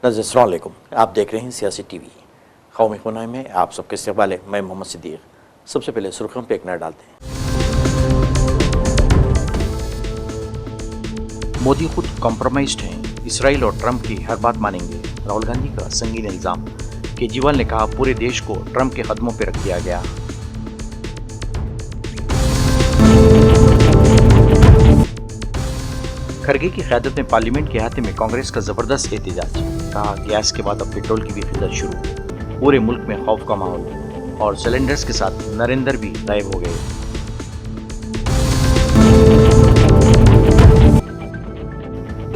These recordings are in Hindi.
अस्सलाम वालेकुम, आप देख रहे हैं सियासी टीवी। कौमी खुनाई में आप सबके इस्तकबाल है। मैं मोहम्मद सिद्दीक। सबसे पहले सुर्खियों पे एक नज़र डालते हैं। मोदी खुद कॉम्प्रोमाइज्ड हैं, इसराइल और ट्रंप की हर बात मानेंगे। राहुल गांधी का संगीन इल्जाम। केजरीवाल ने कहा पूरे देश को ट्रंप के कदमों पर रख दिया गया। खरगे की क़यादत में पार्लियामेंट के अहाते में कांग्रेस का जबरदस्त एहतजाज। कहा गैस के बाद अब पेट्रोल की भी खिदमत शुरू। पूरे मुल्क में खौफ का माहौल और सिलेंडर्स के साथ नरेंद्र भी गायब हो गए।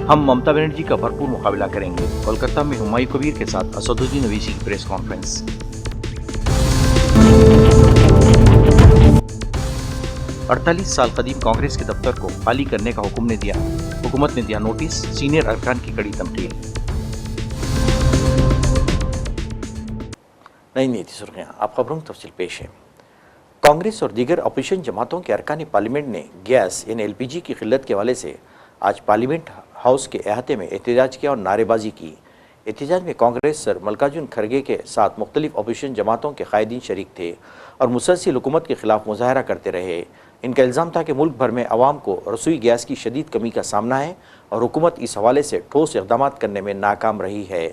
हम ममता बनर्जी का भरपूर मुकाबला करेंगे। कोलकाता में हुमायूं कबीर के साथ असदुद्दीन ओवैसी की प्रेस कॉन्फ्रेंस। 48 साल कदीम कांग्रेस के दफ्तर को खाली करने का हुक्म ने दिया। हुकूमत ने दिया नोटिस। सीनियर अरकान की कड़ी तनकीद। नई नीति सुर्खियां, आप खबरों की तफसील पेश है। कांग्रेस और दीगर अपोजिशन जमातों के अरकान पार्लियामेंट ने गैस यानी LPG की किल्लत के हवाले से आज पार्लियामेंट हाउस के अहाते में एहतजाज किया और नारेबाजी की। एहतजाज में कांग्रेस सर मल्लिकार्जुन खड़गे के साथ मुख्तलिफ अपोजिशन जमातों के कायदीन शरीक थे और मुसलसल हुकूमत के खिलाफ मुजाहरा करते रहे। इनका इल्ज़ाम था कि मुल्क भर में अवाम को रसोई गैस की शदीद कमी का सामना है और हुकूमत इस हवाले से ठोस इक़दाम करने में नाकाम रही है।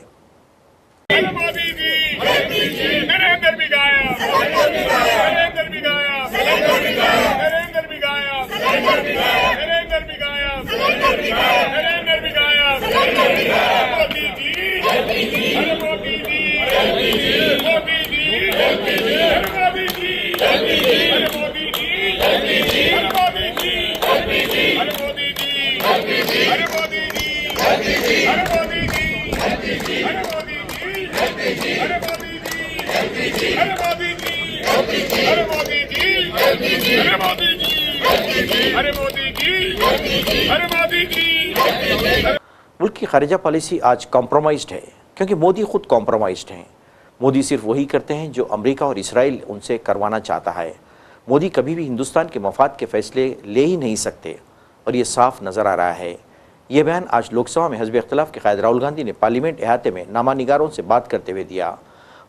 मुल्क की खारिजा पॉलिसी आज कॉम्प्रोमाइज्ड है क्योंकि मोदी खुद कॉम्प्रोमाइज्ड हैं। मोदी सिर्फ वही करते हैं जो अमेरिका और इसराइल उनसे करवाना चाहता है। मोदी कभी भी हिंदुस्तान के मफाद के फैसले ले ही नहीं सकते और ये साफ नज़र आ रहा है। ये बयान आज लोकसभा में हिज़्ब इख्तिलाफ के कायद राहुल गांधी ने पार्लियामेंट अहाते में नामानिगारों से बात करते हुए दिया।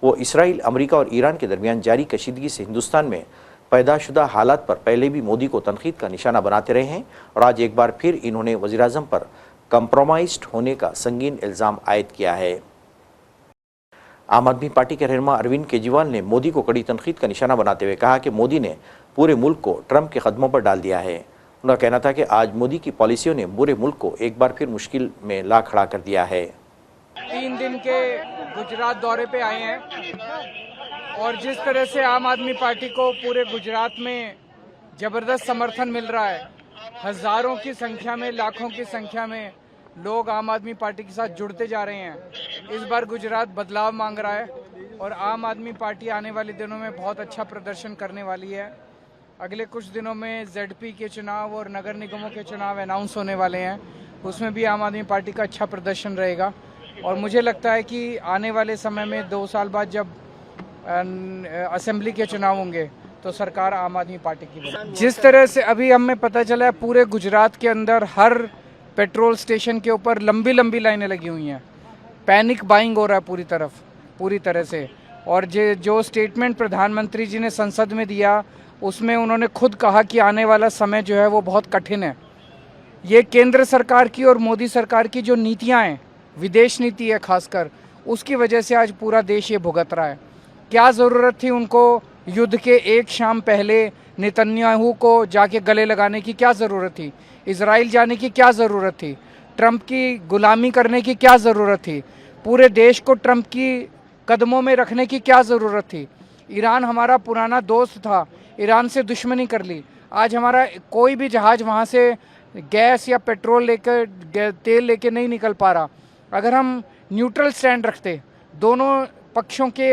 वो इसराइल, अमेरिका और ईरान के दरमियान जारी कशीदगी से हिंदुस्तान में पैदाशुदा हालात पर पहले भी मोदी को तनकीद का निशाना बनाते रहे हैं और आज एक बार फिर इन्होंने वज़ीर आज़म पर कॉम्प्रोमाइज्ड होने का संगीन इल्ज़ाम आयद किया है। आम आदमी पार्टी के रहनुमा अरविंद केजरीवाल ने मोदी को कड़ी तनकीद का निशाना बनाते हुए कहा कि मोदी ने पूरे मुल्क को ट्रंप के कदमों पर डाल दिया है। उनका कहना था कि आज मोदी की पॉलिसियों ने पूरे मुल्क को एक बार फिर मुश्किल में ला खड़ा कर दिया है। 3 दिन के गुजरात दौरे पे आए हैं और जिस तरह से आम आदमी पार्टी को पूरे गुजरात में जबरदस्त समर्थन मिल रहा है, हजारों की संख्या में, लाखों की संख्या में लोग आम आदमी पार्टी के साथ जुड़ते जा रहे हैं। इस बार गुजरात बदलाव मांग रहा है और आम आदमी पार्टी आने वाले दिनों में बहुत अच्छा प्रदर्शन करने वाली है। अगले कुछ दिनों में ZP के चुनाव और नगर निगमों के चुनाव अनाउंस होने वाले हैं, उसमें भी आम आदमी पार्टी का अच्छा प्रदर्शन रहेगा और मुझे लगता है कि आने वाले समय में 2 साल बाद जब असेंबली के चुनाव होंगे तो सरकार आम आदमी पार्टी की बनेगी। जिस तरह से अभी हमें पता चला है पूरे गुजरात के अंदर हर पेट्रोल स्टेशन के ऊपर लंबी लंबी लाइनें लगी हुई हैं। पैनिक बाइंग हो रहा है पूरी तरह से। और जो स्टेटमेंट प्रधानमंत्री जी ने संसद में दिया उसमें उन्होंने खुद कहा कि आने वाला समय जो है वो बहुत कठिन है। ये केंद्र सरकार की और मोदी सरकार की जो नीतियाँ हैं, विदेश नीति है खासकर, उसकी वजह से आज पूरा देश ये भुगत रहा है। क्या ज़रूरत थी उनको युद्ध के एक शाम पहले नेतन्याहू को जाके गले लगाने की? क्या ज़रूरत थी? इजराइल जाने की क्या ज़रूरत थी? ट्रंप की गुलामी करने की क्या ज़रूरत थी? पूरे देश को ट्रंप की कदमों में रखने की क्या ज़रूरत थी? ईरान हमारा पुराना दोस्त था, ईरान से दुश्मनी कर ली। आज हमारा कोई भी जहाज़ वहाँ से गैस या पेट्रोल लेकर, तेल लेके नहीं निकल पा रहा। अगर हम न्यूट्रल स्टैंड रखते, दोनों पक्षों के,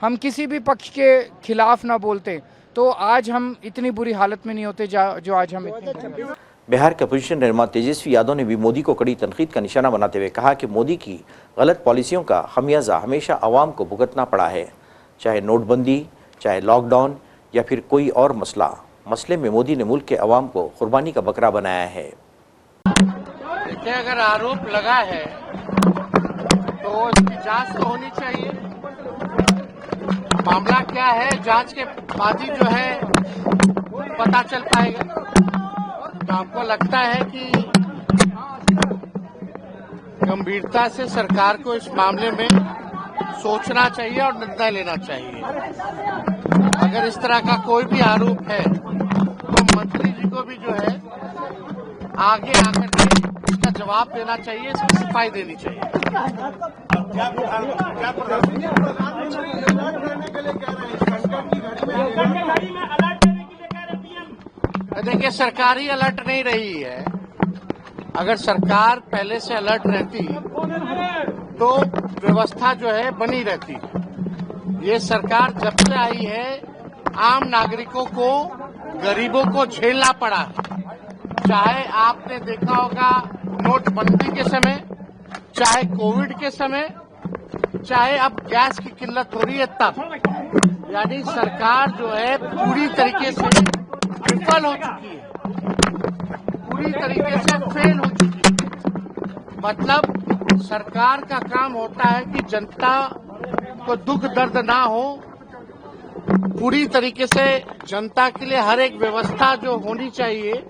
हम किसी भी पक्ष के खिलाफ ना बोलते, तो आज हम इतनी बुरी हालत में नहीं होते जो आज हम इतनी। बिहार के अपोजिशन रहनुमा तेजस्वी यादव ने भी मोदी को कड़ी तनकीद का निशाना बनाते हुए कहा कि मोदी की गलत पॉलिसियों का खमियाजा हमेशा आवाम को भुगतना पड़ा है, चाहे नोटबंदी, चाहे लॉकडाउन या फिर कोई और मसले में मोदी ने मुल्क के अवाम को कुर्बानी का बकरा बनाया है। देखिए, अगर आरोप लगा है तो इसकी जांच तो होनी चाहिए। मामला क्या है, जांच के बाद ही जो है पता चल पाएगा। तो आपको लगता है कि गंभीरता से सरकार को इस मामले में सोचना चाहिए और निर्णय लेना चाहिए। अगर इस तरह का कोई भी आरोप है तो मंत्री जी को भी जो है आगे आकर के इसका जवाब देना चाहिए, इसकी सफाई देनी चाहिए। देखिए, सरकारी अलर्ट नहीं रही है। अगर सरकार पहले से अलर्ट रहती तो व्यवस्था जो है बनी रहती। ये सरकार जब से आई है आम नागरिकों को, गरीबों को झेलना पड़ा। चाहे आपने देखा होगा नोटबंदी के समय, चाहे कोविड के समय, चाहे अब गैस की किल्लत हो रही है तब। यानी सरकार जो है पूरी तरीके से विफल हो चुकी है, पूरी तरीके से फेल हो चुकी है। मतलब सरकार का काम होता है कि जनता को दुख दर्द ना हो, पूरी तरीके से जनता के लिए हर एक व्यवस्था जो होनी चाहिए,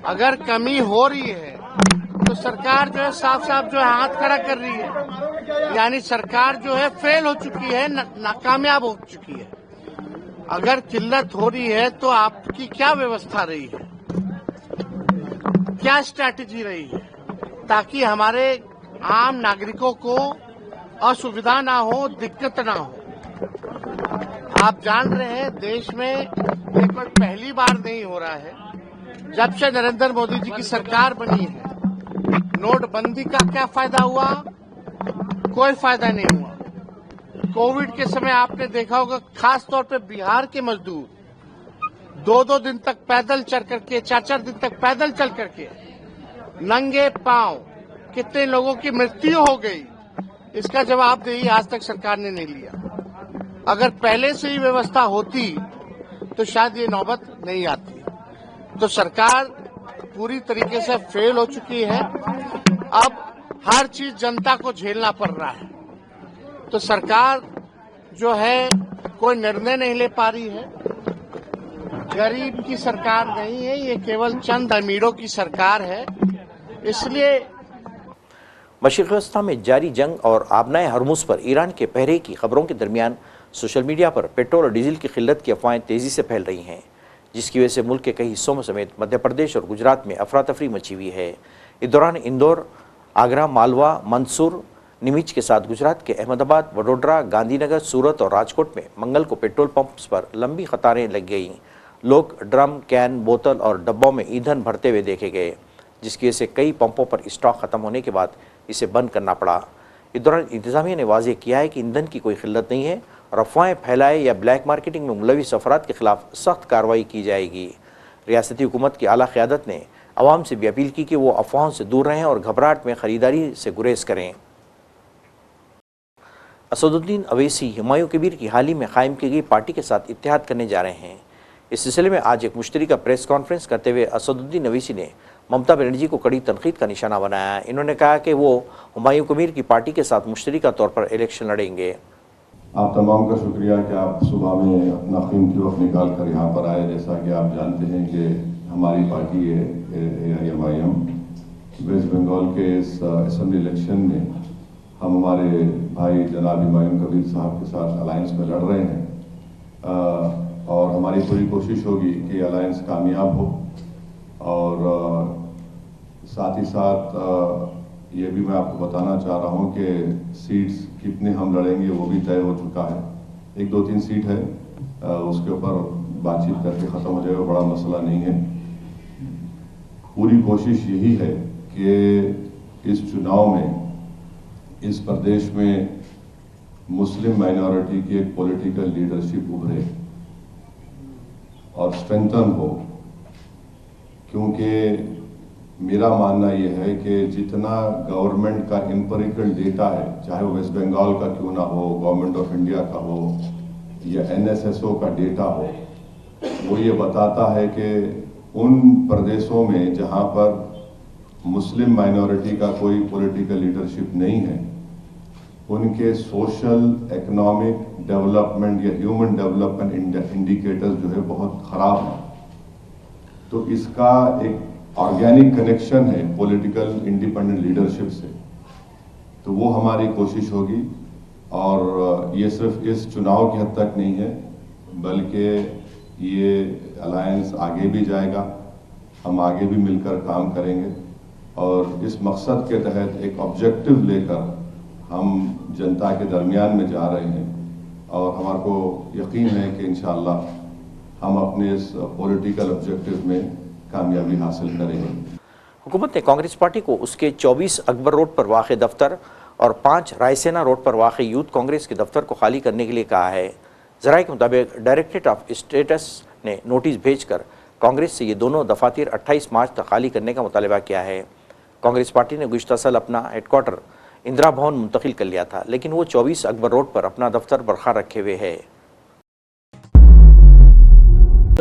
अगर कमी हो रही है तो सरकार जो है साफ साफ जो है हाथ खड़ा कर रही है। यानी सरकार जो है फेल हो चुकी है, नाकामयाब हो चुकी है। अगर किल्लत हो रही है तो आपकी क्या व्यवस्था रही है, क्या स्ट्रैटेजी रही है, ताकि हमारे आम नागरिकों को असुविधा ना हो, दिक्कत ना हो। आप जान रहे हैं देश में ये कोई पहली बार नहीं हो रहा है। जब से नरेंद्र मोदी जी की सरकार बनी है, नोटबंदी का क्या फायदा हुआ? कोई फायदा नहीं हुआ। कोविड के समय आपने देखा होगा, खास तौर पे बिहार के मजदूर 2-2 दिन तक पैदल चल करके, 4-4 दिन तक पैदल चल करके, नंगे पांव कितने लोगों की मृत्यु हो गई, इसका जवाबदेही आज तक सरकार ने नहीं लिया। अगर पहले से ही व्यवस्था होती तो शायद ये नौबत नहीं आती। तो सरकार पूरी तरीके से फेल हो चुकी है। अब हर चीज जनता को झेलना पड़ रहा है। तो सरकार जो है कोई निर्णय नहीं ले पा रही है। गरीब की सरकार नहीं है, ये केवल चंद अमीरों की सरकार है। इसलिए मशरिक़ वस्ता में जारी जंग और आबनाए हरमुज़ पर ईरान के पहरे की खबरों के दरमियान सोशल मीडिया पर पेट्रोल और डीजल की किल्लत की अफवाहें तेज़ी से फैल रही हैं, जिसकी वजह से मुल्क के कई हिस्सों में समेत मध्य प्रदेश और गुजरात में अफरा तफरी मची हुई है। इस दौरान इंदौर, आगरा, मालवा, मंदसौर, नीमच के साथ गुजरात के अहमदाबाद, वडोदरा, गांधीनगर, सूरत और राजकोट में मंगल को पेट्रोल पंप्स पर लंबी कतारें लग गईं। लोग ड्रम, कैन, बोतल और डब्बों में ईंधन भरते हुए देखे गए, जिसकी वजह से कई पंपों पर स्टॉक खत्म होने के बाद इसे बंद करना पड़ा। इस दौरान इंतजामिया ने वाज़ेह किया है कि ईंधन की कोई किल्लत नहीं है और अफवाहें फैलाए या ब्लैक मार्केटिंग में मुलविस अफराद के खिलाफ सख्त कार्रवाई की जाएगी। रियासती हुकूमत की आला क़यादत ने अवाम से भी अपील की कि वो अफवाहों से दूर रहें और घबराहट में ख़रीदारी से गुरेज करें। असदुद्दीन अवैसी हुमायूं कबीर की हाल ही में कायम की गई पार्टी के साथ इत्तेहाद करने जा रहे हैं। इस सिलसिले में आज एक मुश्तरका प्रेस कॉन्फ्रेंस करते हुए असदुद्दीन अवैसी ने ममता बनर्जी को कड़ी तनकीद का निशाना बनाया। इन्होंने कहा कि वो हुमायूं कबीर की पार्टी के साथ मुश्तरका तौर पर इलेक्शन लड़ेंगे। आप तमाम का शुक्रिया कि आप सुबह में अपना कीमती वक्त निकाल कर यहाँ पर आए। जैसा कि आप जानते हैं कि हमारी पार्टी है AIMIM, वेस्ट बंगाल के इस असेंबली इलेक्शन में हम हमारे भाई जनाब हुमायूं कबीर साहब के साथ अलायंस में लड़ रहे हैं और हमारी पूरी कोशिश होगी कि अलायंस कामयाब हो। और साथ ही साथ ये भी मैं आपको बताना चाह रहा हूँ कि सीट्स कितने हम लड़ेंगे वो भी तय हो चुका है। 1-2-3 सीट है, उसके ऊपर बातचीत करके ख़त्म हो जाएगा, बड़ा मसला नहीं है। पूरी कोशिश यही है कि इस चुनाव में इस प्रदेश में मुस्लिम माइनॉरिटी की एक पॉलिटिकल लीडरशिप उभरे और स्ट्रेंथन हो, क्योंकि मेरा मानना यह है कि जितना गवर्नमेंट का एम्पिरिकल डेटा है, चाहे वो वेस्ट बंगाल का क्यों ना हो, गवर्नमेंट ऑफ इंडिया का हो या NSSO का डेटा हो, वो ये बताता है कि उन प्रदेशों में जहां पर मुस्लिम माइनॉरिटी का कोई पॉलिटिकल लीडरशिप नहीं है, उनके सोशल, इकोनॉमिक डेवलपमेंट या ह्यूमन डेवलपमेंट इंडिकेटर्स जो है बहुत खराब हैं। तो इसका एक ऑर्गेनिक कनेक्शन है पॉलिटिकल इंडिपेंडेंट लीडरशिप से, तो वो हमारी कोशिश होगी। और ये सिर्फ इस चुनाव की हद तक नहीं है, बल्कि ये अलायंस आगे भी जाएगा, हम आगे भी मिलकर काम करेंगे और इस मकसद के तहत एक ऑब्जेक्टिव लेकर हम जनता के दरमियान में जा रहे हैं और हमारे को यकीन है कि इंशाअल्लाह हम अपने इस पॉलिटिकल ऑब्जेक्टिव में कामयाबी हासिल करेंगे। हुकूमत ने कांग्रेस पार्टी को उसके 24 अकबर रोड पर वाक़ दफ्तर और 5 रायसेना रोड पर वाक़ यूथ कांग्रेस के दफ्तर को खाली करने के लिए कहा है। ज़राए के मुताबिक डायरेक्टरेट ऑफ स्टेटस ने नोटिस भेजकर कांग्रेस से ये दोनों दफातर 28 मार्च तक खाली करने का मुतालबा किया है। कांग्रेस पार्टी ने गुज़िश्ता साल अपना हेडक्वार्टर इंदिरा भवन मुंतकिल कर लिया था, लेकिन वो 24 अकबर रोड पर अपना दफ्तर बरकरार रखे हुए है।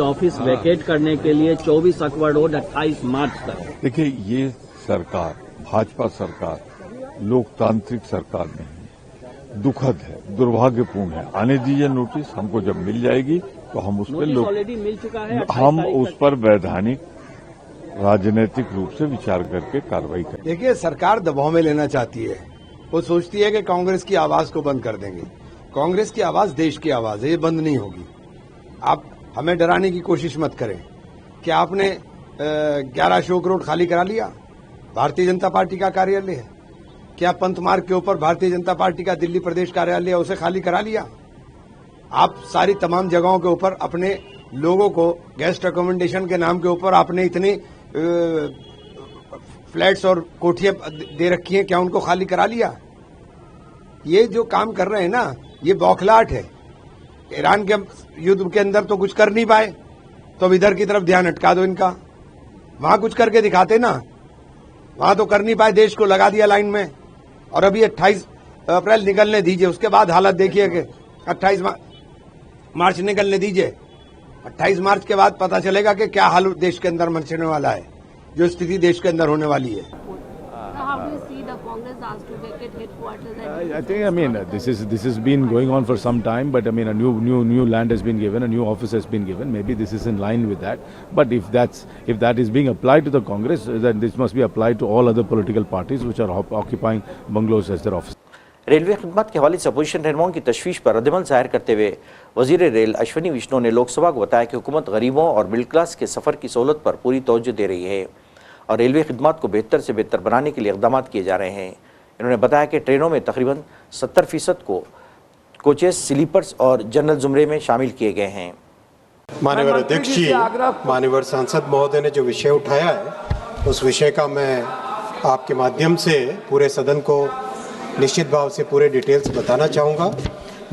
ऑफिस वैकेट करने के लिए 24 अकबर रोड 28 मार्च तक। देखिए, ये सरकार, भाजपा सरकार लोकतांत्रिक सरकार नहीं है, दुखद है, दुर्भाग्यपूर्ण है। आने दीजिए नोटिस, हमको जब मिल जाएगी तो हम उस पर ऑलरेडी मिल चुका है, हम उस पर वैधानिक राजनीतिक रूप से विचार करके कार्रवाई करें। देखिए, सरकार दबाव में लेना चाहती है। वो सोचती है कि कांग्रेस की आवाज को बंद कर देंगे। कांग्रेस की आवाज देश की आवाज है, ये बंद नहीं होगी। आप हमें डराने की कोशिश मत करें। क्या आपने 11 अशोक रोड खाली करा लिया? भारतीय जनता पार्टी का कार्यालय है। क्या पंथ मार्ग के ऊपर भारतीय जनता पार्टी का दिल्ली प्रदेश कार्यालय है, उसे खाली करा लिया? आप सारी तमाम जगहों के ऊपर अपने लोगों को गेस्ट अकोमोडेशन के नाम के ऊपर आपने इतनी फ्लैट्स और कोठियां दे रखी हैं, क्या उनको खाली करा लिया? ये जो काम कर रहे हैं ना, ये बौखलाहट है। ईरान के युद्ध के अंदर तो कुछ कर नहीं पाए, तो अब इधर की तरफ ध्यान हटका दो इनका। वहां कुछ करके दिखाते ना, वहां तो कर नहीं पाए, देश को लगा दिया लाइन में। और अभी 28 अप्रैल निकलने दीजिए, उसके बाद हालत देखिए कि 28 मार्च निकलने दीजिए। 28 मार्च के बाद पता चलेगा कि क्या हाल देश के अंदर मचने वाला है, जो स्थिति देश के अंदर होने वाली है। I think this has been going on for some time, but a new land has been given, a new office has been given. Maybe this is in line with that. But if that is being applied to the Congress, then this must be applied to all other political parties which are occupying bungalows as their office. Railway खिदमत के हवाले से अपोजिशन रहनुमाओं की तशवीश पर रद्दमल जाहिर करते हुए वजीर रेल अश्विनी वैष्णव ने लोकसभा को बताया कि हुकूमत गरीबों और मिडिल क्लास के सफ़र की सहूलत पर पूरी तवज्जो दे रही है और रेलवे खिदमत को बेहतर से बेहतर बनाने के लिए इक़दाम किए जा रहे हैं। इन्होंने बताया कि ट्रेनों में तकरीबन 70% को कोचेस, स्लीपर्स और जनरल जुमरे में शामिल किए गए हैं। माननीय अध्यक्ष जी, माननीय सांसद महोदय ने जो विषय उठाया है, उस विषय का मैं आपके माध्यम से पूरे सदन को निश्चित भाव से पूरे डिटेल्स बताना चाहूँगा।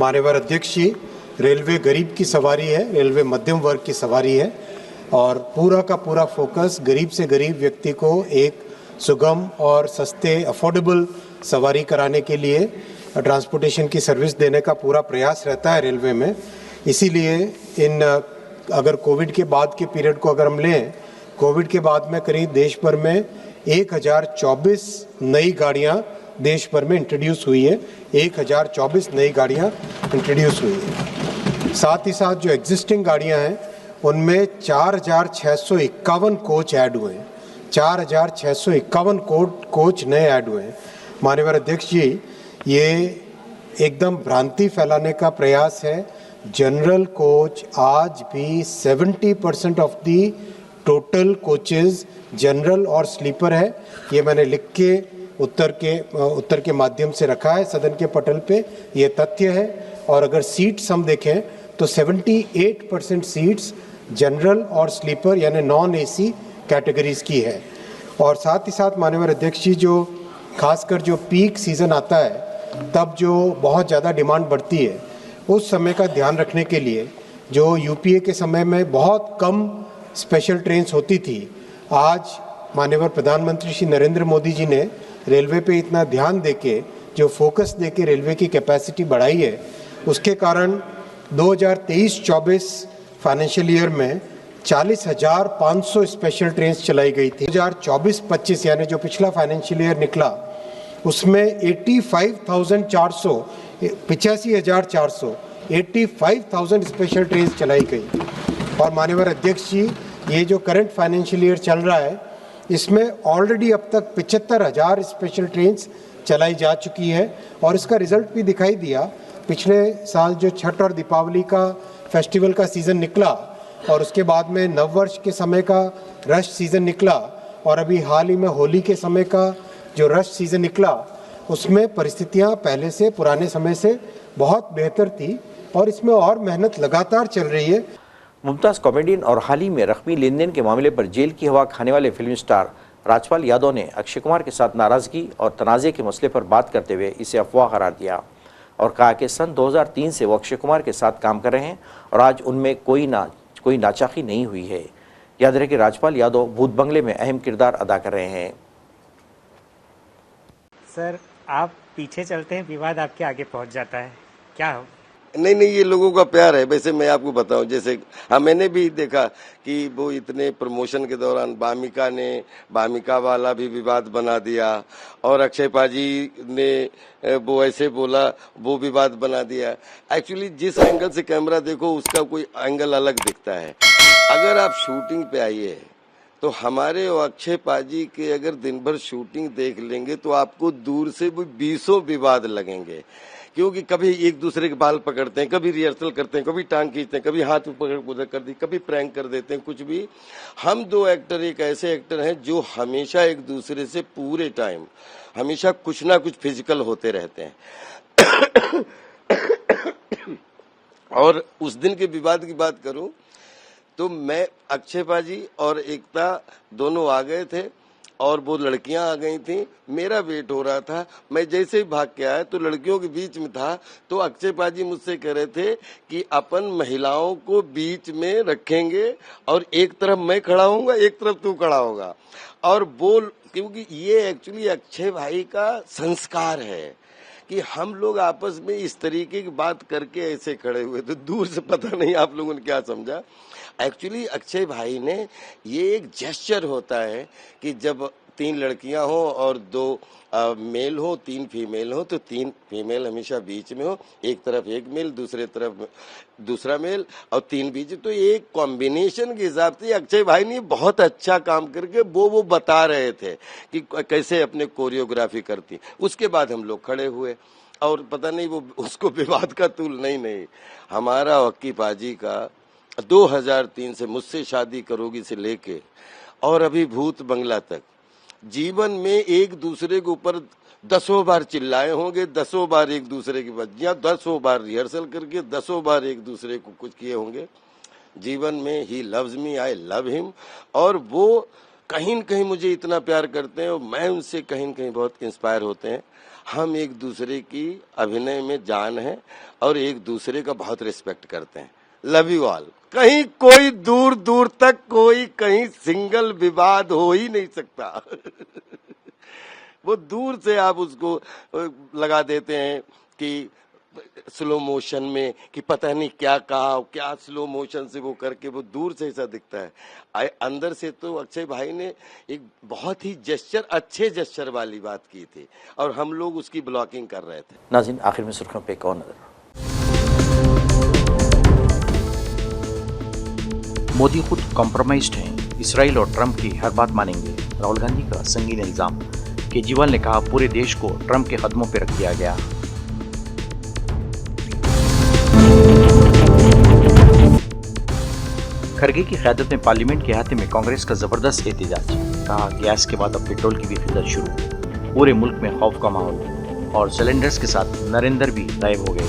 माननीय अध्यक्ष जी, रेलवे गरीब की सवारी है, रेलवे मध्यम वर्ग की सवारी है और पूरा का पूरा फोकस गरीब से गरीब व्यक्ति को एक सुगम और सस्ते अफोर्डेबल सवारी कराने के लिए ट्रांसपोर्टेशन की सर्विस देने का पूरा प्रयास रहता है रेलवे में। इसीलिए अगर कोविड के बाद के पीरियड को अगर हम लें, कोविड के बाद में करीब देश भर में 1024 नई गाड़ियां देश भर में इंट्रोड्यूस हुई है। 1024 नई गाड़ियां इंट्रोड्यूस हुई है। साथ ही साथ जो एग्जिस्टिंग गाड़ियां हैं उनमें 4651 कोच ऐड हुए हैं। 4651 कोच नए ऐड हुए हैं। माननीय अध्यक्ष जी, ये एकदम भ्रांति फैलाने का प्रयास है। जनरल कोच आज भी 70% of the total coaches general और स्लीपर है। ये मैंने लिख के उत्तर के माध्यम से रखा है सदन के पटल पे, ये तथ्य है। और अगर सीट्स हम देखें तो 78% सीट्स जनरल और स्लीपर यानी नॉन एसी कैटेगरीज की है। और साथ ही साथ माननीय अध्यक्ष जी, जो खासकर जो पीक सीज़न आता है तब जो बहुत ज़्यादा डिमांड बढ़ती है, उस समय का ध्यान रखने के लिए जो यूपीए के समय में बहुत कम स्पेशल ट्रेन्स होती थी, आज माननीय प्रधानमंत्री श्री नरेंद्र मोदी जी ने रेलवे पे इतना ध्यान देके, जो फोकस देके रेलवे की कैपेसिटी बढ़ाई है, उसके कारण 2023-24 फाइनेंशियल ईयर में 40,500 स्पेशल ट्रेन्स चलाई गई थी। 2024-25 यानी जो पिछला फाइनेंशियल ईयर निकला, उसमें 85,400 स्पेशल ट्रेन चलाई गई। और माननीय अध्यक्ष जी, ये जो करंट फाइनेंशियल ईयर चल रहा है इसमें ऑलरेडी अब तक 75,000 स्पेशल ट्रेन चलाई जा चुकी है और इसका रिजल्ट भी दिखाई दिया। पिछले साल जो छठ और दीपावली का फेस्टिवल का सीज़न निकला और उसके बाद में नववर्ष के समय का रश सीज़न निकला और अभी हाल ही में होली के समय का जो रश सीज़न निकला, उसमें परिस्थितियां पहले से पुराने समय से बहुत बेहतर थी और इसमें और मेहनत लगातार चल रही है। मुमताज़ कॉमेडियन और हाल ही में रकमी लेन देन के मामले पर जेल की हवा खाने वाले फिल्म स्टार राजपाल यादव ने अक्षय कुमार के साथ नाराज़गी और तनाज़े के मसले पर बात करते हुए इसे अफवाह करार दिया और कहा कि सन 2003 से वो अक्षय कुमार के साथ काम कर रहे हैं और आज उनमें कोई नाचाकी नहीं हुई है। याद रहे कि राजपाल यादव भूत बंगले में अहम किरदार अदा कर रहे हैं। सर, आप पीछे चलते हैं, विवाद आपके आगे पहुंच जाता है, क्या हो? नहीं, ये लोगों का प्यार है। वैसे मैं आपको बताऊं, जैसे मैंने भी देखा कि वो इतने प्रमोशन के दौरान बामिका वाला भी विवाद बना दिया और अक्षय पाजी ने वो ऐसे बोला, वो विवाद बना दिया। एक्चुअली जिस एंगल से कैमरा देखो उसका कोई एंगल अलग दिखता है। अगर आप शूटिंग पे आइए तो हमारे और अक्षय पाजी के अगर दिन भर शूटिंग देख लेंगे तो आपको दूर से भी 20 विवाद लगेंगे, क्योंकि कभी एक दूसरे के बाल पकड़ते हैं, कभी रिहर्सल करते हैं, कभी टांग खींचते हैं, कभी हाथ पकड़ उधर कर दी, कभी प्रैंक कर देते हैं, कुछ भी। हम दो एक्टर एक ऐसे एक्टर हैं जो हमेशा एक दूसरे से पूरे टाइम हमेशा कुछ ना कुछ फिजिकल होते रहते हैं। और उस दिन के विवाद की बात करूं तो मैं, अक्षय पाजी और एकता दोनों आ गए थे और वो लड़कियां आ गई थी। मेरा वेट हो रहा था, मैं जैसे ही भाग के आया तो लड़कियों के बीच में था तो अक्षय पाजी मुझसे कह रहे थे कि अपन महिलाओं को बीच में रखेंगे और एक तरफ मैं खड़ा होऊंगा, एक तरफ तू खड़ा होगा। और बोल, क्योंकि ये एक्चुअली अक्षय भाई का संस्कार है कि हम लोग आपस में इस तरीके की बात करके ऐसे खड़े हुए। तो दूर से पता नहीं आप लोगों ने क्या समझा। एक्चुअली अक्षय भाई ने ये एक जेस्चर होता है कि जब 3 लड़कियां हो और 2 मेल हो, 3 फीमेल हो, तो 3 फीमेल हमेशा बीच में हो, एक तरफ एक मेल, दूसरे तरफ दूसरा मेल और 3 बीच। तो एक कॉम्बिनेशन के हिसाब से अक्षय भाई ने बहुत अच्छा काम करके वो बता रहे थे कि कैसे अपने कोरियोग्राफी करती। उसके बाद हम लोग खड़े हुए और पता नहीं वो उसको विवाद का तूल नहीं। हमारा अक्की पाजी का 2003 से मुझसे शादी करोगी से लेके और अभी भूत बंगला तक जीवन में एक दूसरे के ऊपर 10 बार चिल्लाए होंगे, 10 बार एक दूसरे की बज्जियां, 10 बार रिहर्सल करके 10 बार एक दूसरे को कुछ किए होंगे। जीवन में he loves me, I love him. और वो कहीं न कहीं मुझे इतना प्यार करते हैं और मैं उनसे कहीं न कहीं बहुत इंस्पायर होते हैं। हम एक दूसरे की अभिनय में जान है और एक दूसरे का बहुत रिस्पेक्ट करते हैं। Love you all. कहीं कोई दूर दूर तक कोई कहीं सिंगल विवाद हो ही नहीं सकता। वो दूर से आप उसको लगा देते हैं कि स्लो मोशन में कि पता नहीं क्या कहा, क्या स्लो मोशन से वो करके वो दूर से ऐसा दिखता है। अंदर से तो अक्षय भाई ने एक बहुत ही जेस्चर, अच्छे जेस्चर वाली बात की थी और हम लोग उसकी ब्लॉकिंग कर रहे थे। नाज़रीन, आखिर में सुर्खियों पे कौन नजर। मोदी खुद कॉम्प्रोमाइज्ड हैं, इसराइल और ट्रंप की हर बात मानेंगे। राहुल गांधी का संगीन इल्जाम। केजरीवाल ने कहा पूरे देश को ट्रंप के कदमों पर रख दिया गया। खरगे की क़यादत में पार्लियामेंट के अहाते में कांग्रेस का जबरदस्त एहतजाज। कहा गैस के बाद अब पेट्रोल की भी किल्लत शुरू। पूरे मुल्क में खौफ का माहौल और सिलेंडर्स के साथ नरेंद्र भी गायब हो गए।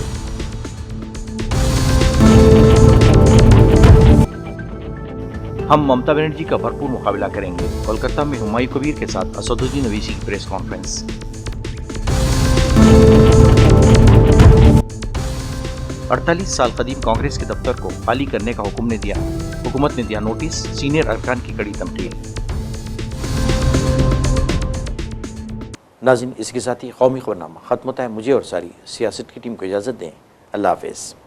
हम ममता बनर्जी का भरपूर मुकाबला करेंगे। कोलकाता में हुमायूं कबीर के साथ असदुद्दीन ओवैसी की प्रेस कॉन्फ्रेंस। अड़तालीस साल कदीम कांग्रेस के दफ्तर को खाली करने का हुक्म ने दिया। हुकूमत ने दिया नोटिस, सीनियर अरकान की कड़ी तमकीन। नाज़रीन, इसके साथ ही कौमी खबरनामा खत्म होता है। मुझे और सारी सियासत की टीम को इजाज़त दें। अल्लाह हाफ़िज़।